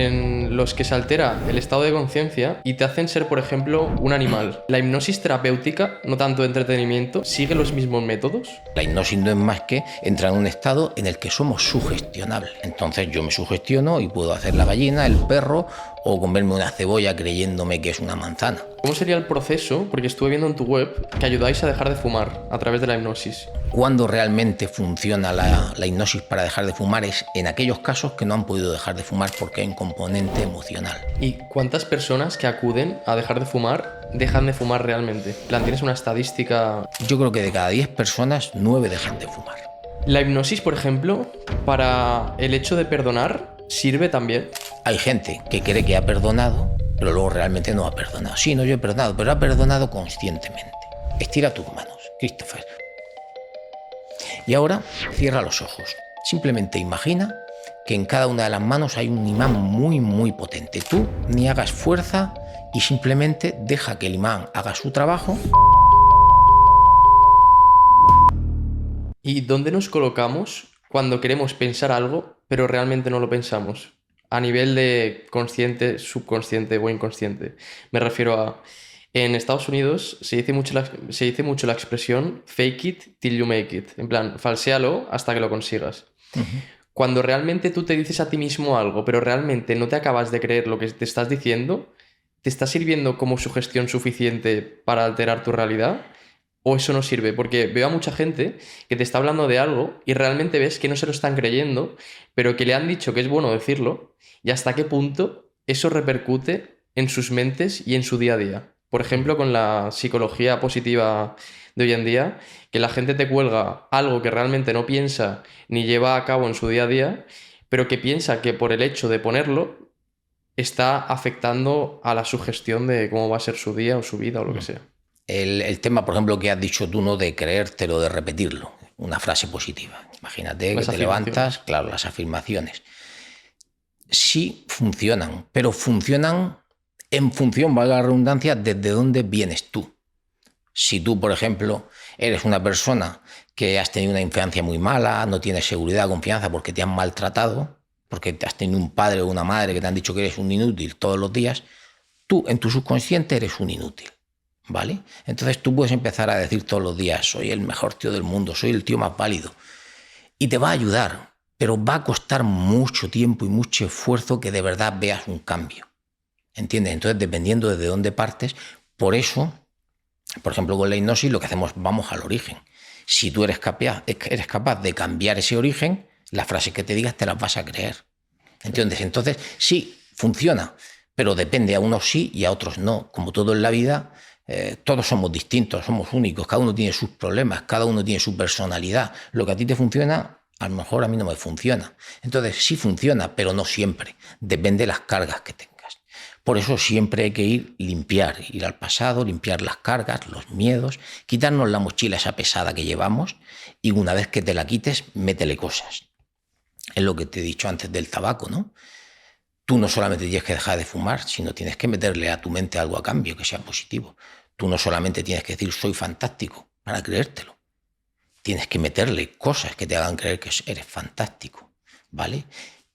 en los que se altera el estado de conciencia y te hacen ser, por ejemplo, un animal. La hipnosis terapéutica, no tanto de entretenimiento, sigue los mismos métodos. La hipnosis no es más que entrar en un estado en el que somos sugestionables. Entonces yo me sugestiono y puedo hacer la gallina, el perro o comerme una cebolla creyéndome que es una manzana. ¿Cómo sería el proceso? Porque estuve viendo en tu web que ayudáis a dejar de fumar a través de la hipnosis. Cuando realmente funciona la hipnosis para dejar de fumar es en aquellos casos que no han podido dejar de fumar porque hay un componente emocional. ¿Y cuántas personas que acuden a dejar de fumar dejan de fumar realmente? En plan, ¿tienes una estadística? Yo creo que de cada 10 personas, 9 dejan de fumar. La hipnosis, por ejemplo, para el hecho de perdonar, ¿sirve también? Hay gente que cree que ha perdonado, pero luego realmente no ha perdonado. Sí, no, yo he perdonado, pero ha perdonado conscientemente. Estira tus manos, Christopher. Y ahora cierra los ojos. Simplemente imagina que en cada una de las manos hay un imán muy potente. Tú ni hagas fuerza y simplemente deja que el imán haga su trabajo. ¿Y dónde nos colocamos cuando queremos pensar algo, pero realmente no lo pensamos? A nivel de consciente, subconsciente o inconsciente. Me refiero a... En Estados Unidos se dice mucho la expresión fake it till you make it. En plan, falséalo hasta que lo consigas. Cuando realmente tú te dices a ti mismo algo, pero realmente no te acabas de creer lo que te estás diciendo, ¿te está sirviendo como sugestión suficiente para alterar tu realidad? ¿O eso no sirve? Porque veo a mucha gente que te está hablando de algo y realmente ves que no se lo están creyendo, pero que le han dicho que es bueno decirlo, y hasta qué punto eso repercute en sus mentes y en su día a día. Por ejemplo, con la psicología positiva de hoy en día, que la gente te cuelga algo que realmente no piensa ni lleva a cabo en su día a día, pero que piensa que por el hecho de ponerlo está afectando a la sugestión de cómo va a ser su día o su vida o lo que sea. El tema, por ejemplo, que has dicho tú, ¿no? De creértelo, de repetirlo. Una frase positiva. Imagínate que te levantas, claro, las afirmaciones. Sí funcionan, pero funcionan en función, valga la redundancia, desde dónde vienes tú. Si tú, por ejemplo, eres una persona que has tenido una infancia muy mala, no tienes seguridad, confianza porque te han maltratado, porque has tenido un padre o una madre que te han dicho que eres un inútil todos los días, tú en tu subconsciente eres un inútil, ¿vale? Entonces tú puedes empezar a decir todos los días, soy el mejor tío del mundo, soy el tío más válido, y te va a ayudar, pero va a costar mucho tiempo y mucho esfuerzo que de verdad veas un cambio. ¿Entiendes? Entonces, dependiendo de dónde partes, por eso, por ejemplo, con la hipnosis lo que hacemos, vamos al origen. Si tú eres capaz de cambiar ese origen, las frases que te digas te las vas a creer. ¿Entiendes? Entonces, sí, funciona, pero depende, a unos sí y a otros no. Como todo en la vida, todos somos distintos, somos únicos, cada uno tiene sus problemas, cada uno tiene su personalidad. Lo que a ti te funciona, a lo mejor a mí no me funciona. Entonces, sí funciona, pero no siempre. Depende de las cargas que tengas. Por eso siempre hay que ir al pasado, limpiar las cargas, los miedos, quitarnos la mochila esa pesada que llevamos y una vez que te la quites, métele cosas. Es lo que te he dicho antes del tabaco, ¿no? Tú no solamente tienes que dejar de fumar, sino tienes que meterle a tu mente algo a cambio que sea positivo. Tú no solamente tienes que decir soy fantástico para creértelo. Tienes que meterle cosas que te hagan creer que eres fantástico, ¿vale?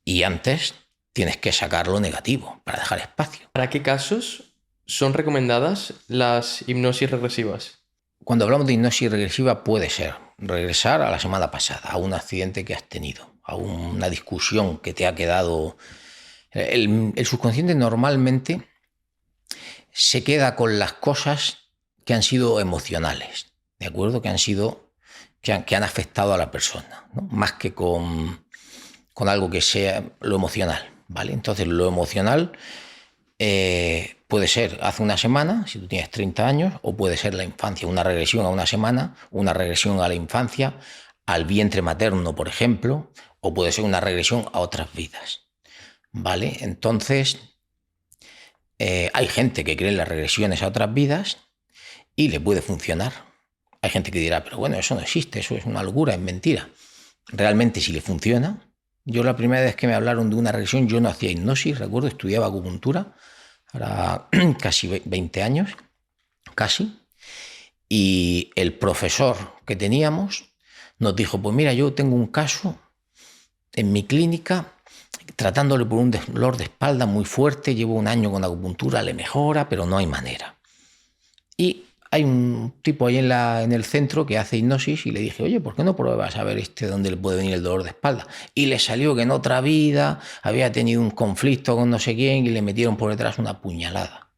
Y antes tienes que sacar lo negativo para dejar espacio. ¿Para qué casos son recomendadas las hipnosis regresivas? Cuando hablamos de hipnosis regresiva puede ser regresar a la semana pasada, a un accidente que has tenido, a una discusión que te ha quedado. El subconsciente normalmente se queda con las cosas que han sido emocionales, ¿de acuerdo? Que han afectado a la persona, ¿no? Más que con algo que sea lo emocional, ¿vale? Entonces lo emocional puede ser hace una semana, si tú tienes 30 años, o puede ser la infancia, una regresión a una semana, una regresión a la infancia, al vientre materno, por ejemplo, o puede ser una regresión a otras vidas, ¿vale? Entonces hay gente que cree en las regresiones a otras vidas y le puede funcionar. Hay gente que dirá, pero bueno, eso no existe, eso es una locura, es mentira. Realmente si le funciona. Yo la primera vez que me hablaron de una regresión, yo no hacía hipnosis, recuerdo, estudiaba acupuntura, ahora casi 20 años, casi, y el profesor que teníamos nos dijo, pues mira, yo tengo un caso en mi clínica tratándole por un dolor de espalda muy fuerte, llevo un año con acupuntura, le mejora, pero no hay manera. Y hay un tipo ahí en el centro que hace hipnosis y le dije, oye, ¿por qué no pruebas a ver dónde le puede venir el dolor de espalda? Y le salió que en otra vida había tenido un conflicto con no sé quién y le metieron por detrás una puñalada.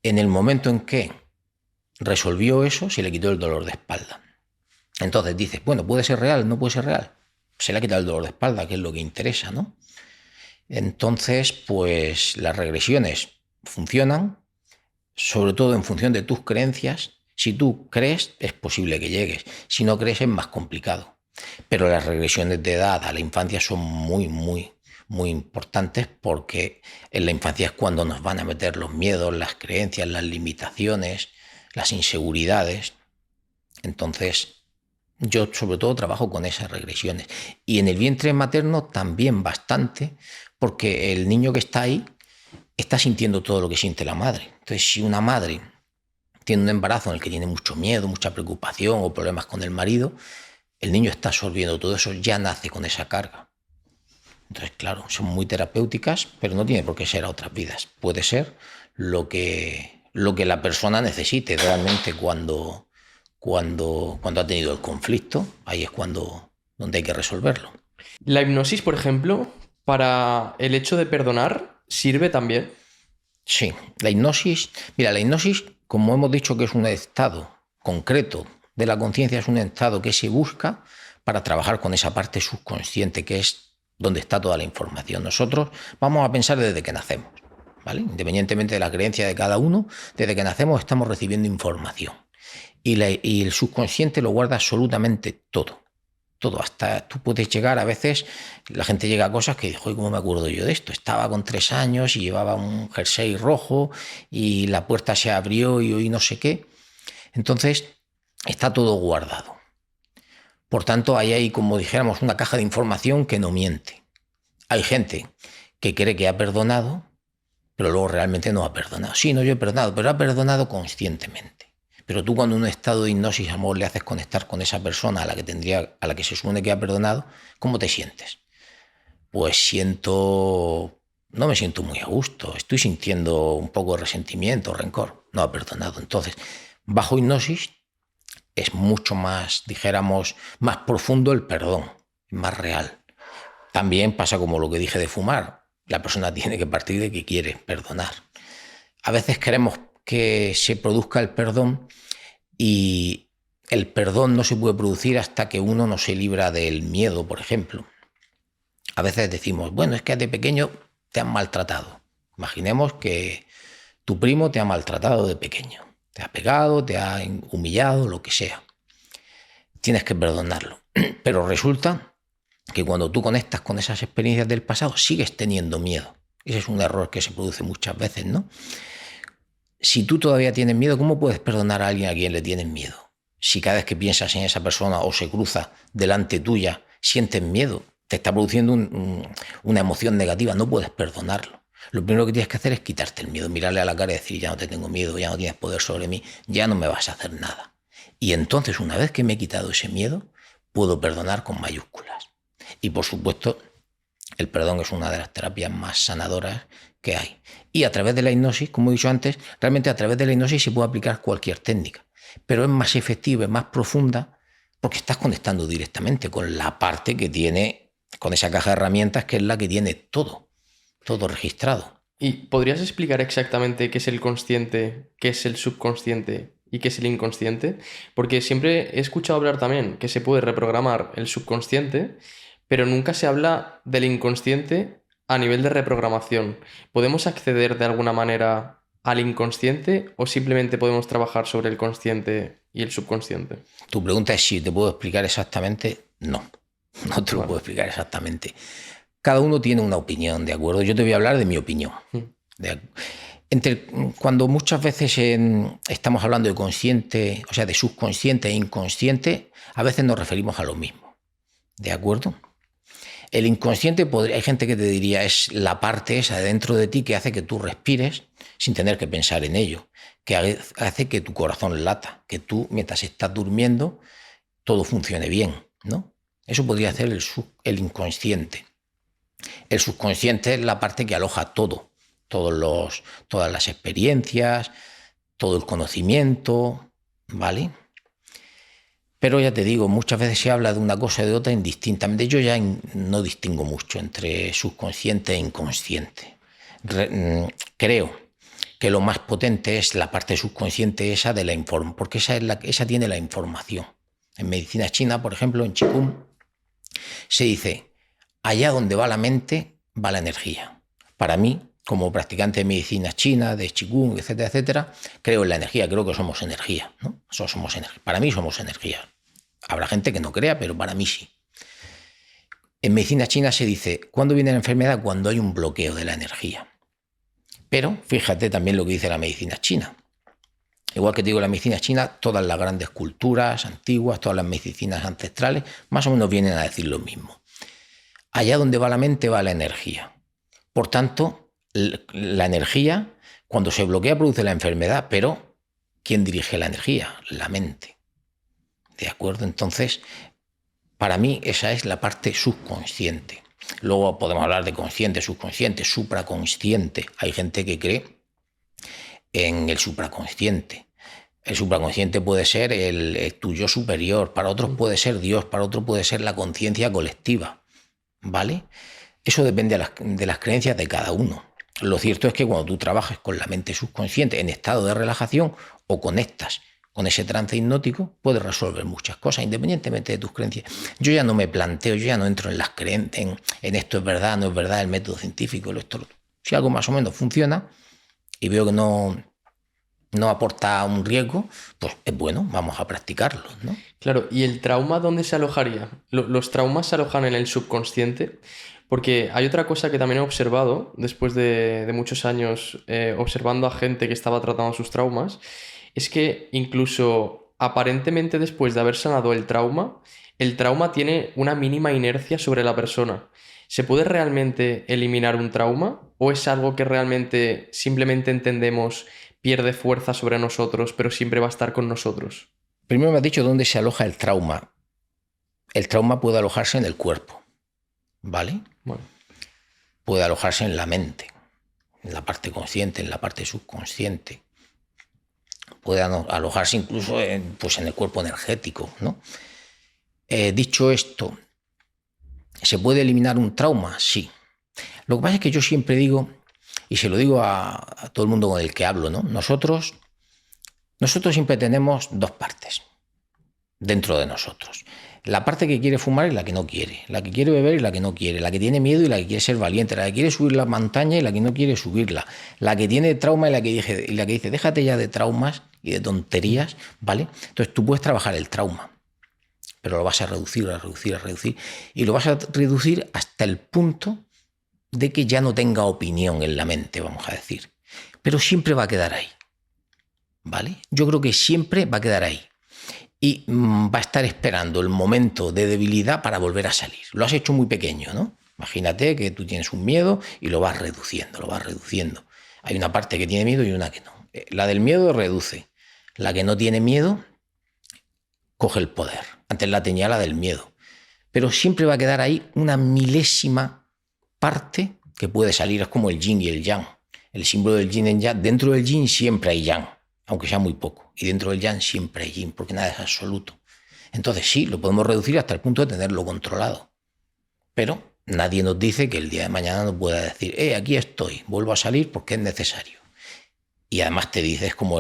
En el momento en que resolvió eso, se le quitó el dolor de espalda. Entonces dices, bueno, ¿puede ser real? ¿No puede ser real? Se le ha quitado el dolor de espalda, que es lo que interesa, ¿no? Entonces, pues las regresiones funcionan, sobre todo en función de tus creencias. Si tú crees, es posible que llegues. Si no crees, es más complicado. Pero las regresiones de edad a la infancia son muy, muy, muy importantes, porque en la infancia es cuando nos van a meter los miedos, las creencias, las limitaciones, las inseguridades. Entonces, yo sobre todo trabajo con esas regresiones. Y en el vientre materno también bastante, porque el niño que está ahí está sintiendo todo lo que siente la madre. Entonces, si una madre tiene un embarazo en el que tiene mucho miedo, mucha preocupación o problemas con el marido, el niño está absorbiendo todo eso, ya nace con esa carga. Entonces, claro, son muy terapéuticas, pero no tiene por qué ser a otras vidas. Puede ser lo que la persona necesite realmente cuando ha tenido el conflicto. Ahí es donde hay que resolverlo. La hipnosis, por ejemplo, para el hecho de perdonar, ¿sirve también? Sí, la hipnosis, como hemos dicho que es un estado concreto de la conciencia, es un estado que se busca para trabajar con esa parte subconsciente, que es donde está toda la información. Nosotros vamos a pensar desde que nacemos, ¿vale? Independientemente de la creencia de cada uno, desde que nacemos estamos recibiendo información. Y el subconsciente lo guarda absolutamente todo. Todo, hasta tú puedes llegar, a veces la gente llega a cosas que dice, ¿cómo me acuerdo yo de esto? Estaba con 3 años y llevaba un jersey rojo y la puerta se abrió y oí no sé qué. Entonces, está todo guardado. Por tanto, ahí hay, como dijéramos, una caja de información que no miente. Hay gente que cree que ha perdonado, pero luego realmente no ha perdonado. Sí, no, yo he perdonado, pero ha perdonado conscientemente. Pero tú, cuando en un estado de hipnosis, amor, le haces conectar con esa persona a la que se supone que ha perdonado, ¿cómo te sientes? Pues no me siento muy a gusto, estoy sintiendo un poco de resentimiento, rencor. No ha perdonado. Entonces, bajo hipnosis es mucho más, dijéramos, más profundo el perdón, más real. También pasa como lo que dije de fumar. La persona tiene que partir de que quiere perdonar. A veces queremos que se produzca el perdón, y el perdón no se puede producir hasta que uno no se libra del miedo, por ejemplo. A veces decimos, bueno, es que de pequeño te han maltratado. Imaginemos que tu primo te ha maltratado de pequeño. Te ha pegado, te ha humillado, lo que sea. Tienes que perdonarlo. Pero resulta que cuando tú conectas con esas experiencias del pasado, sigues teniendo miedo. Ese es un error que se produce muchas veces, ¿no? Si tú todavía tienes miedo, ¿cómo puedes perdonar a alguien a quien le tienes miedo? Si cada vez que piensas en esa persona o se cruza delante tuya, sientes miedo, te está produciendo una emoción negativa, no puedes perdonarlo. Lo primero que tienes que hacer es quitarte el miedo, mirarle a la cara y decir, ya no te tengo miedo, ya no tienes poder sobre mí, ya no me vas a hacer nada. Y entonces, una vez que me he quitado ese miedo, puedo perdonar con mayúsculas. Y por supuesto, el perdón es una de las terapias más sanadoras que hay. Y a través de la hipnosis, como he dicho antes, realmente a través de la hipnosis se puede aplicar cualquier técnica, pero es más efectiva, es más profunda, porque estás conectando directamente con la parte que tiene, con esa caja de herramientas que es la que tiene todo registrado. ¿Y podrías explicar exactamente qué es el consciente, qué es el subconsciente y qué es el inconsciente? Porque siempre he escuchado hablar también que se puede reprogramar el subconsciente, pero nunca se habla del inconsciente a nivel de reprogramación. ¿Podemos acceder de alguna manera al inconsciente o simplemente podemos trabajar sobre el consciente y el subconsciente? Tu pregunta es si te puedo explicar exactamente. No te lo puedo explicar exactamente. Cada uno tiene una opinión, ¿de acuerdo? Yo te voy a hablar de mi opinión. Cuando muchas veces estamos hablando de consciente, o sea, de subconsciente e inconsciente, a veces nos referimos a lo mismo, ¿de acuerdo? El inconsciente, hay gente que te diría, es la parte esa de dentro de ti que hace que tú respires sin tener que pensar en ello, que hace que tu corazón lata, que tú, mientras estás durmiendo, todo funcione bien, ¿no? Eso podría ser el inconsciente. El subconsciente es la parte que aloja todo, todas las experiencias, todo el conocimiento, ¿vale? Pero ya te digo, muchas veces se habla de una cosa y de otra indistintamente. Yo ya no distingo mucho entre subconsciente e inconsciente. Creo que lo más potente es la parte subconsciente esa de la información, porque esa tiene la información. En medicina china, por ejemplo, en Qigong, se dice, allá donde va la mente, va la energía. Para mí, como practicante de medicina china, de Qigong, etcétera, etcétera, creo en la energía, creo que somos energía, ¿no? Somos energía. Para mí somos energía. Habrá gente que no crea, pero para mí sí. En medicina china se dice, ¿cuándo viene la enfermedad? Cuando hay un bloqueo de la energía. Pero fíjate también lo que dice la medicina china. Igual que te digo, la medicina china, todas las grandes culturas antiguas, todas las medicinas ancestrales, más o menos vienen a decir lo mismo. Allá donde va la mente va la energía. Por tanto, la energía, cuando se bloquea, produce la enfermedad, pero ¿quién dirige la energía? La mente. ¿De acuerdo? Entonces, para mí esa es la parte subconsciente. Luego podemos hablar de consciente, subconsciente, supraconsciente. Hay gente que cree en el supraconsciente. El supraconsciente puede ser el tu yo superior, para otros puede ser Dios, para otros puede ser la conciencia colectiva, ¿vale? Eso depende de las creencias de cada uno. Lo cierto es que cuando tú trabajas con la mente subconsciente en estado de relajación o conectas con ese trance hipnótico, puedes resolver muchas cosas, independientemente de tus creencias. Yo ya no me planteo, yo ya no entro en las creencias, en esto es verdad, no es verdad, el método científico, esto. Si algo más o menos funciona y veo que no aporta un riesgo, pues es bueno, vamos a practicarlo, ¿no? Claro, ¿y el trauma dónde se alojaría? ¿Los traumas se alojan en el subconsciente? Porque hay otra cosa que también he observado después de muchos años observando a gente que estaba tratando sus traumas, es que incluso aparentemente después de haber sanado el trauma tiene una mínima inercia sobre la persona. ¿Se puede realmente eliminar un trauma o es algo que realmente simplemente entendemos pierde fuerza sobre nosotros, pero siempre va a estar con nosotros? Primero me has dicho dónde se aloja el trauma. El trauma puede alojarse en el cuerpo, ¿vale? Bueno. Puede alojarse en la mente, en la parte consciente, en la parte subconsciente. Puede alojarse incluso en el cuerpo energético, ¿no? Dicho esto, ¿se puede eliminar un trauma? Sí. Lo que pasa es que yo siempre digo, y se lo digo a todo el mundo con el que hablo, ¿no? Nosotros siempre tenemos dos partes dentro de nosotros. La parte que quiere fumar y la que no quiere, la que quiere beber y la que no quiere, la que tiene miedo y la que quiere ser valiente, la que quiere subir la montaña y la que no quiere subirla, la que tiene trauma y la que dice, déjate ya de traumas y de tonterías, ¿vale? Entonces tú puedes trabajar el trauma, pero lo vas a reducir y lo vas a reducir hasta el punto de que ya no tenga opinión en la mente, vamos a decir. Pero siempre va a quedar ahí, ¿vale? Yo creo que siempre va a quedar ahí. Y va a estar esperando el momento de debilidad para volver a salir. Lo has hecho muy pequeño, ¿no? Imagínate que tú tienes un miedo y lo vas reduciendo. Hay una parte que tiene miedo y una que no. La del miedo reduce. La que no tiene miedo coge el poder. Antes la tenía la del miedo. Pero siempre va a quedar ahí una milésima parte que puede salir. Es como el yin y el yang. El símbolo del yin y el yang. Dentro del yin siempre hay yang, aunque sea muy poco. Y dentro del yang siempre hay yin, porque nada es absoluto. Entonces sí, lo podemos reducir hasta el punto de tenerlo controlado. Pero nadie nos dice que el día de mañana no pueda decir, aquí estoy, vuelvo a salir porque es necesario. Y además te dices como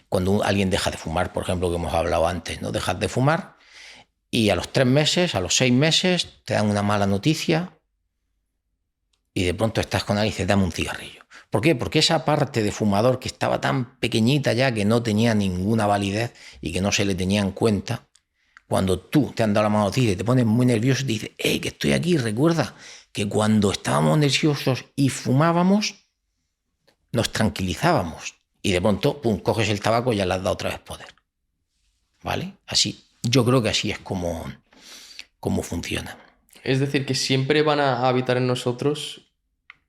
cuando alguien deja de fumar, por ejemplo, que hemos hablado antes, ¿no? Dejas de fumar y a los 3 meses, a los 6 meses, te dan una mala noticia y de pronto estás con alguien y dices, dame un cigarrillo. ¿Por qué? Porque esa parte de fumador que estaba tan pequeñita ya que no tenía ninguna validez y que no se le tenía en cuenta, cuando tú te han dado la mala noticia y te pones muy nervioso y te dices, que estoy aquí, recuerda que cuando estábamos nerviosos y fumábamos, nos tranquilizábamos y de pronto, pum, coges el tabaco y ya le has dado otra vez poder. ¿Vale? Así, yo creo que así es como funciona. Es decir, que siempre van a habitar en nosotros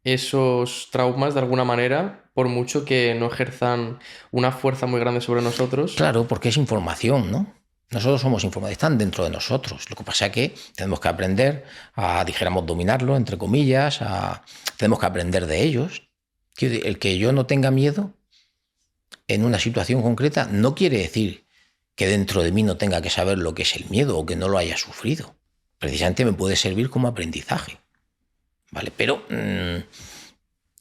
esos traumas de alguna manera, por mucho que no ejerzan una fuerza muy grande sobre nosotros. Claro, porque es información, ¿no? Nosotros somos informados, están dentro de nosotros. Lo que pasa es que tenemos que aprender a, dijéramos, dominarlo, entre comillas, tenemos que aprender de ellos. El que yo no tenga miedo en una situación concreta no quiere decir que dentro de mí no tenga que saber lo que es el miedo o que no lo haya sufrido. Precisamente me puede servir como aprendizaje, ¿vale? Pero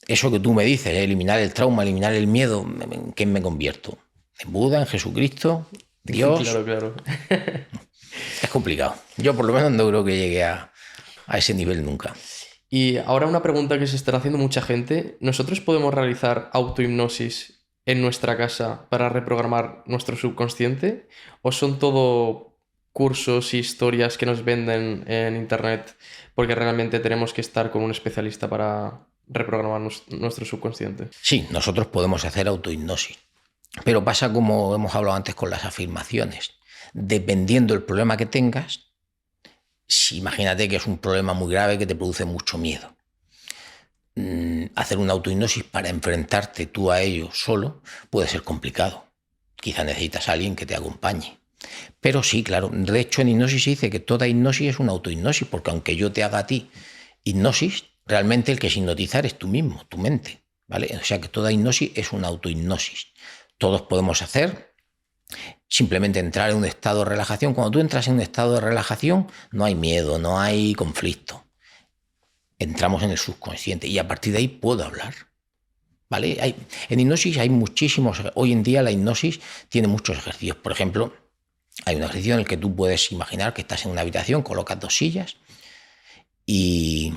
eso que tú me dices, eliminar el trauma, eliminar el miedo, ¿en qué me convierto? ¿En Buda, en Jesucristo, Dios? Claro. Es complicado. Yo por lo menos no creo que llegue a ese nivel nunca. Y ahora una pregunta que se está haciendo mucha gente. ¿Nosotros podemos realizar autohipnosis en nuestra casa para reprogramar nuestro subconsciente? ¿O son todo cursos y historias que nos venden en internet porque realmente tenemos que estar con un especialista para reprogramar nuestro subconsciente? Sí, nosotros podemos hacer autohipnosis. Pero pasa como hemos hablado antes con las afirmaciones. Dependiendo del problema que tengas, si imagínate que es un problema muy grave que te produce mucho miedo. Hacer una autohipnosis para enfrentarte tú a ello solo puede ser complicado. Quizá necesitas a alguien que te acompañe. Pero sí, claro. De hecho, en hipnosis se dice que toda hipnosis es una autohipnosis, porque aunque yo te haga a ti hipnosis, realmente el que es hipnotizar es tú mismo, tu mente, ¿vale? O sea que toda hipnosis es una autohipnosis. Todos podemos hacer, simplemente entrar en un estado de relajación. Cuando tú entras en un estado de relajación, no hay miedo, no hay conflicto. Entramos en el subconsciente y a partir de ahí puedo hablar, ¿vale? En hipnosis hay muchísimos. Hoy en día la hipnosis tiene muchos ejercicios. Por ejemplo, hay un ejercicio en el que tú puedes imaginar que estás en una habitación, colocas 2 sillas y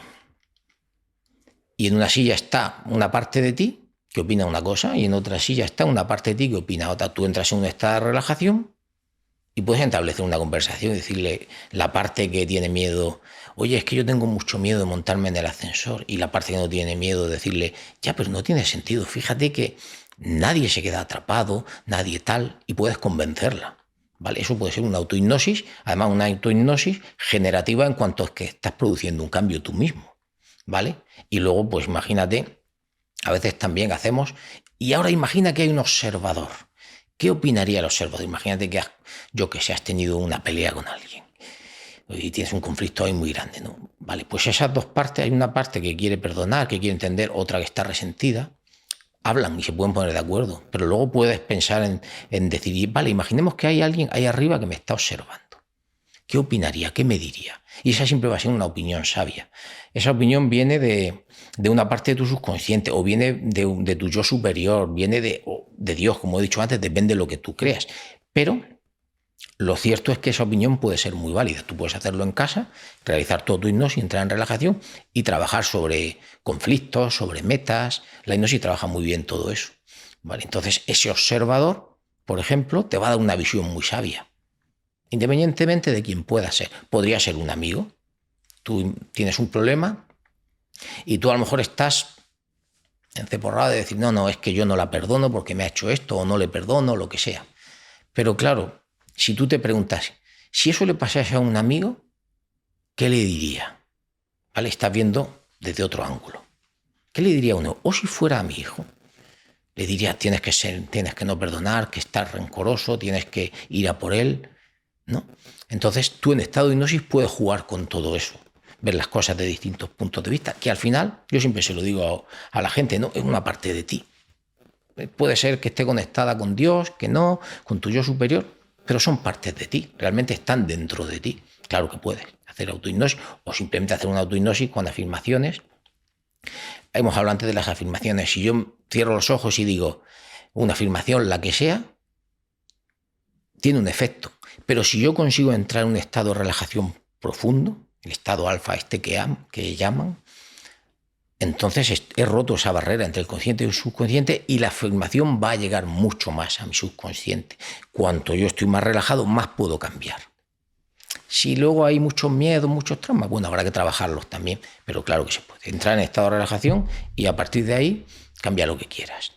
en una silla está una parte de ti que opina una cosa y en otra silla está una parte de ti que opina otra. Tú entras en un estado de relajación y puedes establecer una conversación y decirle la parte que tiene miedo, oye, es que yo tengo mucho miedo de montarme en el ascensor, y la parte que no tiene miedo decirle, ya, pero no tiene sentido, fíjate que nadie se queda atrapado, nadie tal, y puedes convencerla, ¿vale? Eso puede ser una autohipnosis, además una autohipnosis generativa en cuanto a que estás produciendo un cambio tú mismo, ¿vale? Y luego, pues imagínate, a veces también hacemos, y ahora imagina que hay un observador. ¿Qué opinaría el observador? Imagínate que has tenido una pelea con alguien y tienes un conflicto ahí muy grande, ¿no? Vale, pues esas dos partes, hay una parte que quiere perdonar, que quiere entender, otra que está resentida, hablan y se pueden poner de acuerdo, pero luego puedes pensar en decir, vale, imaginemos que hay alguien ahí arriba que me está observando. ¿Qué opinaría? ¿Qué me diría? Y esa siempre va a ser una opinión sabia. Esa opinión viene de una parte de tu subconsciente o viene de tu yo superior, viene de Dios, como he dicho antes, depende de lo que tú creas. Pero lo cierto es que esa opinión puede ser muy válida. Tú puedes hacerlo en casa, realizar todo tu hipnosis, entrar en relajación y trabajar sobre conflictos, sobre metas. La hipnosis trabaja muy bien todo eso, ¿vale? Entonces, ese observador, por ejemplo, te va a dar una visión muy sabia. Independientemente de quién pueda ser. Podría ser un amigo. Tú tienes un problema y tú a lo mejor estás enceporrado de decir, no, es que yo no la perdono porque me ha hecho esto, o no le perdono, lo que sea. Pero claro, si tú te preguntas, si eso le pasase a un amigo, ¿qué le diría? ¿Vale? Estás viendo desde otro ángulo. ¿Qué le diría a uno? O si fuera a mi hijo, le diría, tienes que no perdonar, que estás rencoroso, tienes que ir a por él, ¿no? Entonces tú en estado de hipnosis puedes jugar con todo eso, ver las cosas de distintos puntos de vista, que al final, yo siempre se lo digo a la gente, ¿no? Es una parte de ti. Puede ser que esté conectada con Dios, que no, con tu yo superior, pero son partes de ti, realmente están dentro de ti. Claro que puedes hacer autohipnosis o simplemente hacer una autohipnosis con afirmaciones. Hemos hablado antes de las afirmaciones. Si yo cierro los ojos y digo una afirmación, la que sea, tiene un efecto. Pero si yo consigo entrar en un estado de relajación profundo, el estado alfa que llaman, entonces he roto esa barrera entre el consciente y el subconsciente y la afirmación va a llegar mucho más a mi subconsciente. Cuanto yo estoy más relajado, más puedo cambiar. Si luego hay muchos miedos, muchos traumas, bueno, habrá que trabajarlos también, pero claro que se puede. Entrar en estado de relajación y a partir de ahí cambiar lo que quieras.